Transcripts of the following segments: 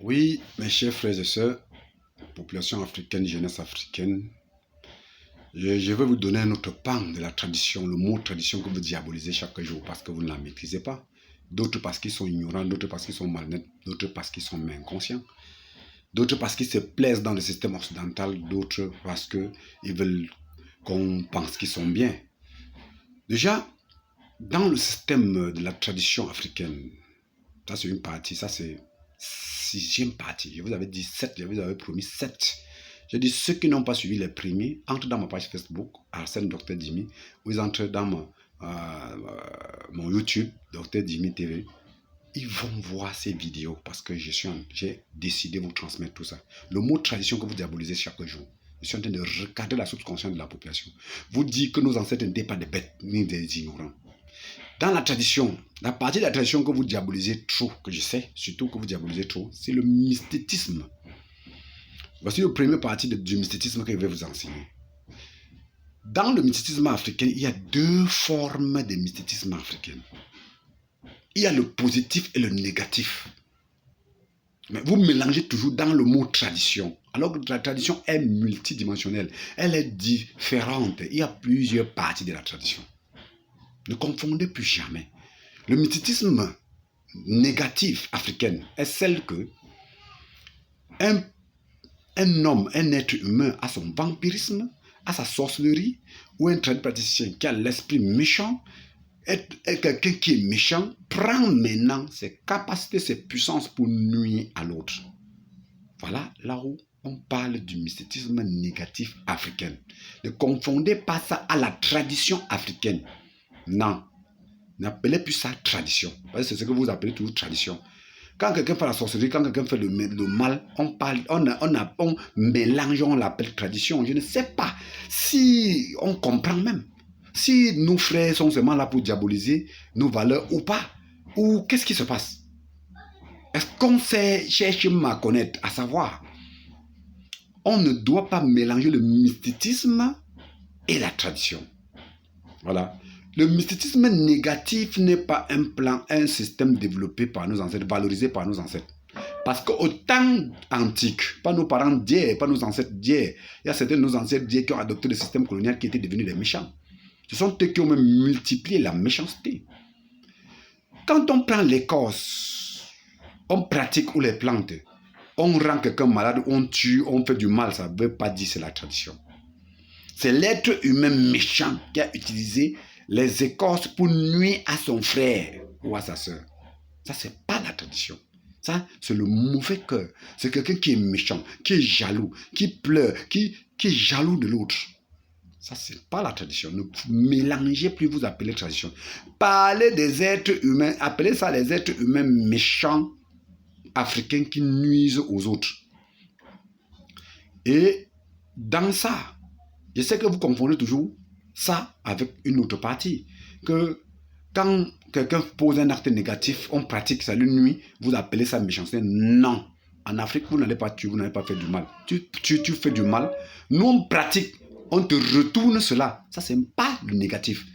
Oui, mes chers frères et sœurs, population africaine, jeunesse africaine, je vais vous donner un autre pan de la tradition, le mot tradition que vous diabolisez chaque jour parce que vous ne la maîtrisez pas. D'autres parce qu'ils sont ignorants, d'autres parce qu'ils sont malhonnêtes, d'autres parce qu'ils sont inconscients, d'autres parce qu'ils se plaisent dans le système occidental, d'autres parce qu'ils veulent qu'on pense qu'ils sont bien. Déjà, dans le système de la tradition africaine, ça c'est une partie, ça c'est sixième partie. Je vous avais dit 7, je vous avais promis 7. J'ai dit ceux qui n'ont pas suivi les premiers entrent dans ma page Facebook, Arsène Dr Dimi, ou ils entrent dans mon YouTube, Dr Dimi TV. Ils vont voir ces vidéos parce que j'ai décidé de vous transmettre tout ça. Le mot tradition que vous diabolisez chaque jour. Je suis en train de regarder la subconsciente de la population. Vous dites que nos ancêtres n'étaient pas des bêtes ni des ignorants. Dans la tradition, la partie de la tradition que vous diabolisez trop, que je sais, surtout que vous diabolisez trop, c'est le mysticisme. Voici la première partie du mysticisme que je vais vous enseigner. Dans le mysticisme africain, il y a deux formes de mysticisme africain. Il y a le positif et le négatif. Mais vous mélangez toujours dans le mot tradition. Alors que la tradition est multidimensionnelle. Elle est différente. Il y a plusieurs parties de la tradition. Ne confondez plus jamais. Le mysticisme négatif africain est celle que un homme, un être humain a son vampirisme, a sa sorcellerie, ou un praticien qui a l'esprit méchant, est quelqu'un qui est méchant, prend maintenant ses capacités, ses puissances pour nuire à l'autre. Voilà là où on parle du mysticisme négatif africain. Ne confondez pas ça à la tradition africaine. Non, n'appelez plus ça tradition. Parce que c'est ce que vous appelez toujours tradition. Quand quelqu'un fait la sorcellerie, quand quelqu'un fait le mal, on mélange, on l'appelle tradition. Je ne sais pas si on comprend même. Si nos frères sont seulement là pour diaboliser nos valeurs ou pas. Ou qu'est-ce qui se passe? Est-ce qu'on sait chercher à connaître, à savoir? On ne doit pas mélanger le mysticisme et la tradition. Voilà. Le mysticisme négatif n'est pas un plan, un système développé par nos ancêtres, valorisé par nos ancêtres. Parce qu'au temps antique, pas nos parents d'hier, pas nos ancêtres d'hier, il y a certains de nos ancêtres d'hier qui ont adopté le système colonial qui étaient devenus des méchants. Ce sont eux qui ont même multiplié la méchanceté. Quand on prend l'écorce, on pratique ou les plantes, on rend quelqu'un malade, on tue, on fait du mal, ça ne veut pas dire que c'est la tradition. C'est l'être humain méchant qui a utilisé les écorces pour nuire à son frère ou à sa soeur. Ça, c'est pas la tradition. Ça, c'est le mauvais cœur. C'est quelqu'un qui est méchant, qui est jaloux, qui pleure, qui est jaloux de l'autre. Ça, c'est pas la tradition. Ne mélangez plus, vous appelez tradition. Parlez des êtres humains, appelez ça les êtres humains méchants africains qui nuisent aux autres. Et dans ça, je sais que vous confondez toujours ça avec une autre partie. Que quand quelqu'un pose un acte négatif, on pratique ça, lui nuit, vous appelez ça méchanceté. Non. En Afrique, vous n'allez pas tuer, vous n'allez pas faire du mal. Tu fais du mal. Nous, on pratique, on te retourne cela. Ça, c'est pas le négatif.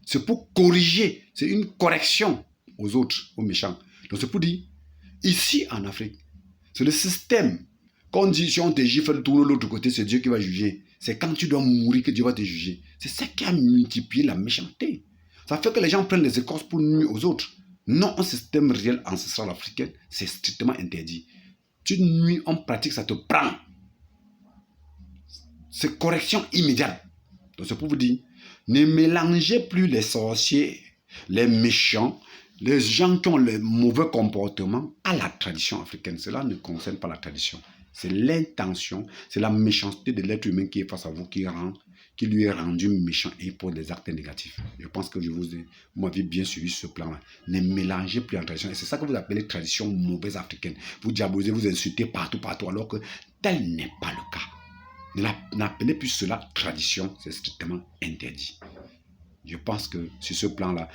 C'est pour corriger. C'est une correction aux autres, aux méchants. Donc, c'est pour dire, ici en Afrique, c'est le système. Quand on dit, si on te gifle, tourne de l'autre côté, c'est Dieu qui va juger. C'est quand tu dois mourir que Dieu va te juger. C'est ça qui a multiplié la méchanceté. Ça fait que les gens prennent les écorces pour nuire aux autres. Non, un système réel ancestral africain, c'est strictement interdit. Tu nuis, on pratique, ça te prend. C'est correction immédiate. Donc c'est pour vous dire, ne mélangez plus les sorciers, les méchants, les gens qui ont les mauvais comportements à la tradition africaine. Cela ne concerne pas la tradition. C'est l'intention, c'est la méchanceté de l'être humain qui est face à vous, qui lui est rendu méchant et pour des actes négatifs. Je pense que vous m'avez bien suivi ce plan-là. Ne mélangez plus en tradition. Et c'est ça que vous appelez tradition mauvaise africaine. Vous diabolisez, vous insultez partout, alors que tel n'est pas le cas. N'appelez plus cela tradition, c'est strictement interdit. Je pense que sur ce plan-là,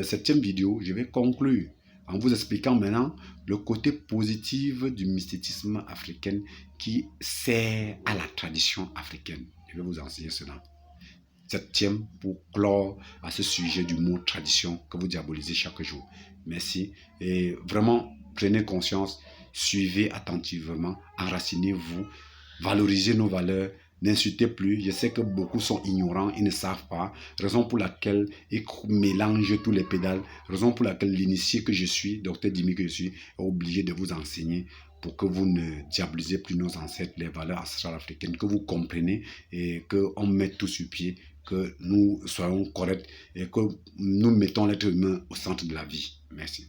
septième vidéo, je vais conclure en vous expliquant maintenant le côté positif du mysticisme africain qui sert à la tradition africaine. Je vais vous enseigner cela. Septième pour clore à ce sujet du mot tradition que vous diabolisez chaque jour. Merci et vraiment prenez conscience. suivez attentivement, enracinez-vous, valorisez nos valeurs, n'insultez plus. Je sais que beaucoup sont ignorants, ils ne savent pas. Raison pour laquelle ils mélangent tous les pédales. Raison pour laquelle l'initié que je suis, docteur Dimi que je suis, est obligé de vous enseigner pour que vous ne diabolisez plus nos ancêtres, les valeurs ancestrales africaines, que vous comprenez et qu'on mette tout sur pied, que nous soyons corrects et que nous mettons l'être humain au centre de la vie. Merci.